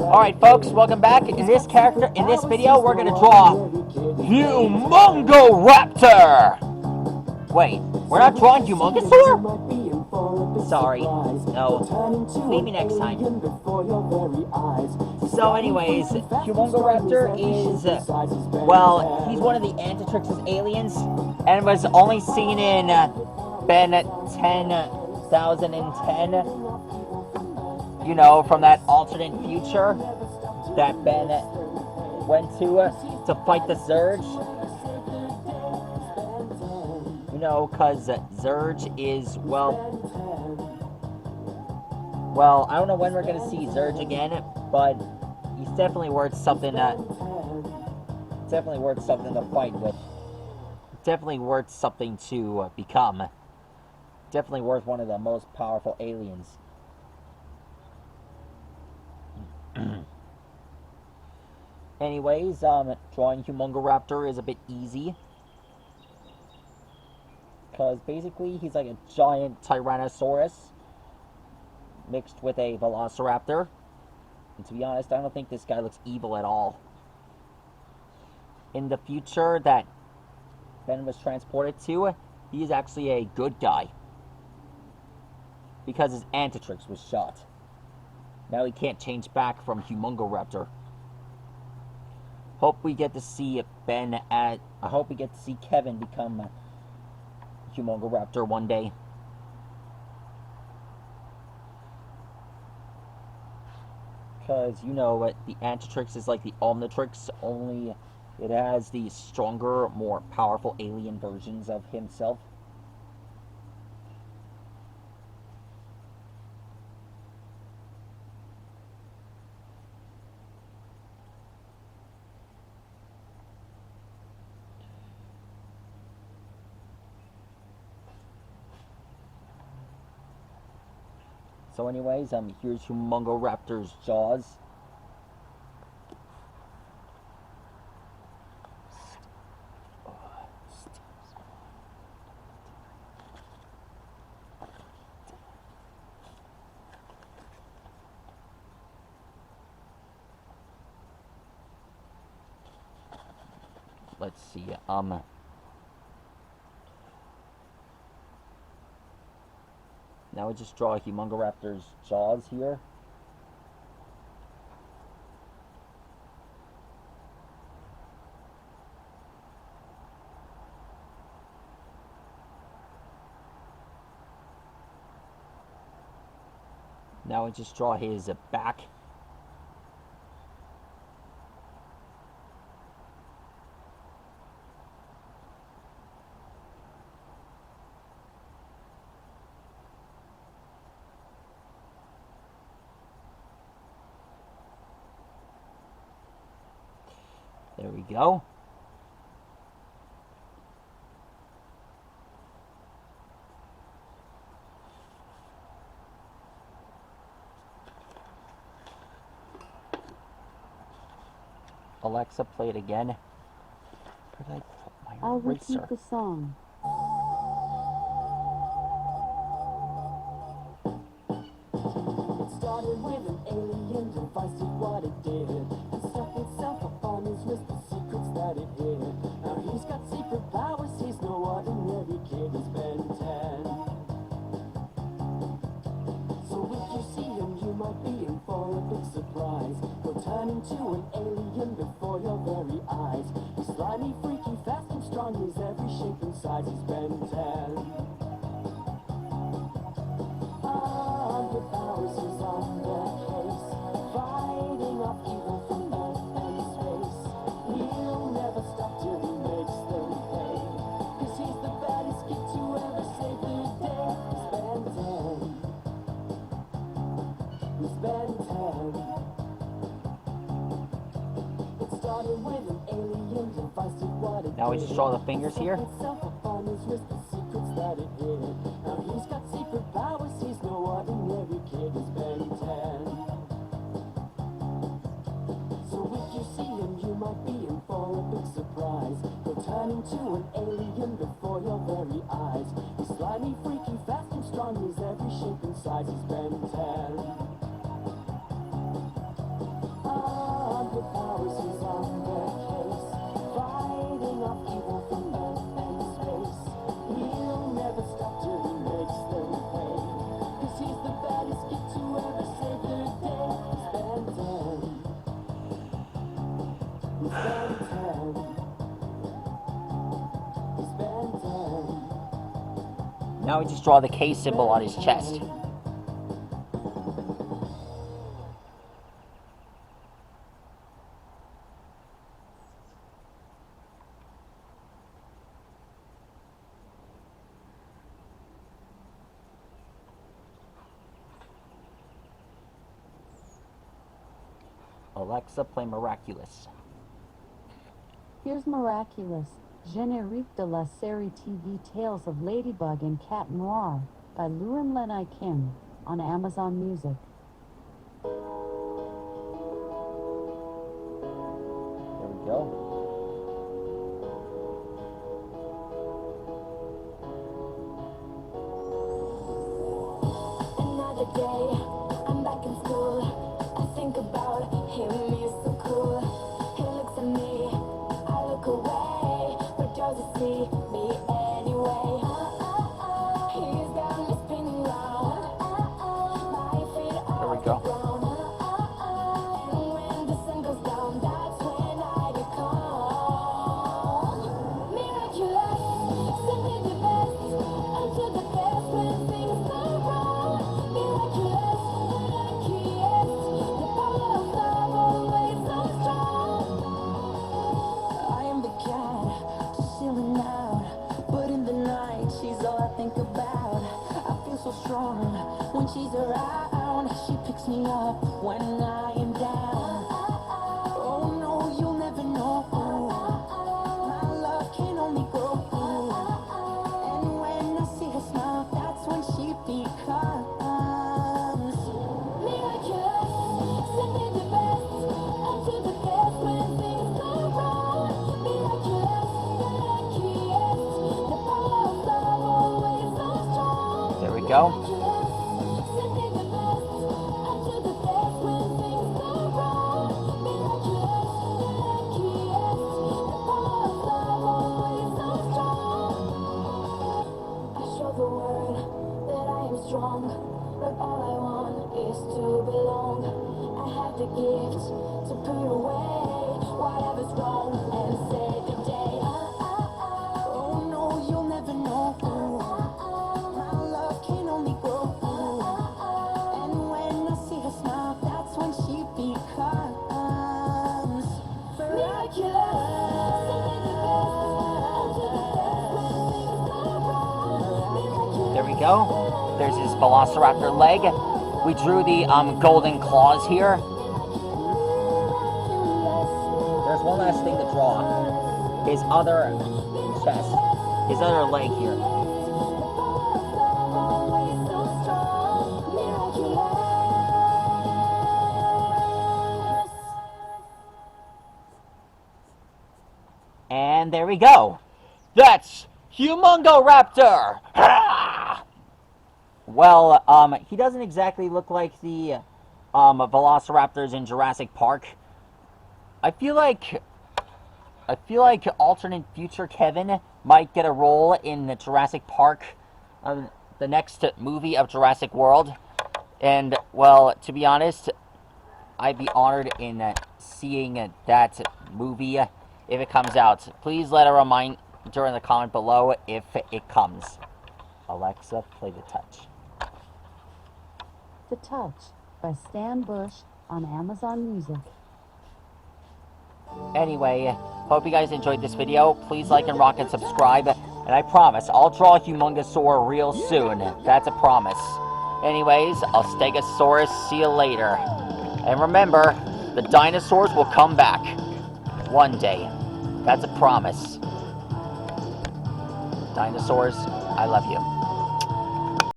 Alright folks, welcome back. In this video, we're gonna draw Humungoraptor! Wait, we're not drawing Humungosaur? Sorry, no. Maybe next time. So anyways, Humungoraptor is, well, he's one of the Antitrix's aliens, and was only seen in Ben 10,010, you know, from that alternate future that Ben went to fight the Zurge. You know, because Zurge is, well, I don't know when we're going to see Zurge again, but he's definitely worth something to fight with. Definitely worth something to become. Definitely worth one of the most powerful aliens. Anyways, drawing Humungoraptor is a bit easy. Because basically, he's like a giant Tyrannosaurus mixed with a Velociraptor. And to be honest, I don't think this guy looks evil at all. In the future that Ben was transported to, he is actually a good guy. Because his Antitrix was shot. Now he can't change back from Humungoraptor. Hope we get to see I hope we get to see Kevin become Humungoraptor one day. Because, you know, the Antitrix is like the Omnitrix, only it has the stronger, more powerful alien versions of himself. So anyways, here's Humungoraptor's jaws. Let's see, now we just draw Humungoraptor's jaws here. Now we just draw his back. There we go. Alexa, play it again. Where did I put my I'll eraser? repeat the song. It started with an alien device, did what it did. It stuck itself up on his wrist, the secrets that it hid. Now he's got secret powers, he's no ordinary kid, he's Ben 10. So if you see him, you might be in for a big surprise. He'll turn into an alien before your very eyes. He's slimy, freaky, fast and strong, he's every shape and size, he's Ben 10. With powers, he's on their case, fighting off evil from earth and space. He'll never stop till he makes them pay, 'cause he's the baddest kid to ever save the day. He's Ben 10. It started with an alien device, did what it Now we just draw the fingers here. itself upon his wrist, the secrets that it hid. Now he's got secret powers, he's no ordinary kid, he's Ben 10. So if you see him, you might be in for a big surprise. He'll turn into an alien before your very eyes. He's slimy, freaky, fast and strong, he's every shape and size, he's Ben 10. Now we just draw the K symbol on his chest. Alexa, play Miraculous. Here's Miraculous, Générique de la série TV Tales of Ladybug and Cat Noir by Lewin Lenai Kim on Amazon Music. There we go. Another day, I'm back in school. I think about him, he's so cool. He looks at me, I look away, but does he see me anyway? He's got me spinning round. My feet There we off go. the ground. And when the sun goes down, that's when I get calm. Miraculous, simply the best. Until the best when things go wrong. Miraculous, the luckiest. The power of love always so strong. I am the cat, just chilling out. But in the night, she's all I think about. I feel so strong when she's around. She picks me up when I am down. Oh no, you'll never know. My love can only grow. And when I see her smile, that's when she becomes miraculous. Simply the best. Until the best when things go wrong. Miraculous, the luckiest. The power of love always so strong. There we go. Simply the best. Until the best when things go wrong. Miraculous, the luckiest. The power of love always so strong. I show the world that I am strong, but all I want is to belong. I have the gift to put away whatever's wrong and save the day. Oh no, you'll never know. My love can only grow. And when I see her smile, that's when she becomes miraculous. There we go. There's his Velociraptor leg. We drew the golden claws here. There's one last thing to draw. His other chest. His other leg here. And there we go. That's Humungoraptor! Well, he doesn't exactly look like the Velociraptors in Jurassic Park. I feel like alternate future Kevin might get a role in the Jurassic Park, the next movie of Jurassic World. And, well, to be honest, I'd be honored in seeing that movie if it comes out. Please let a reminder in the comment below if it comes. Alexa, play The Touch. The Touch by Stan Bush on Amazon Music. Anyway, hope you guys enjoyed this video. Please like and rock and subscribe. And I promise, I'll draw a Humungosaur real soon. That's a promise. Anyways, I'll Stegosaurus. See you later. And remember, the dinosaurs will come back. One day. That's a promise. Dinosaurs, I love you.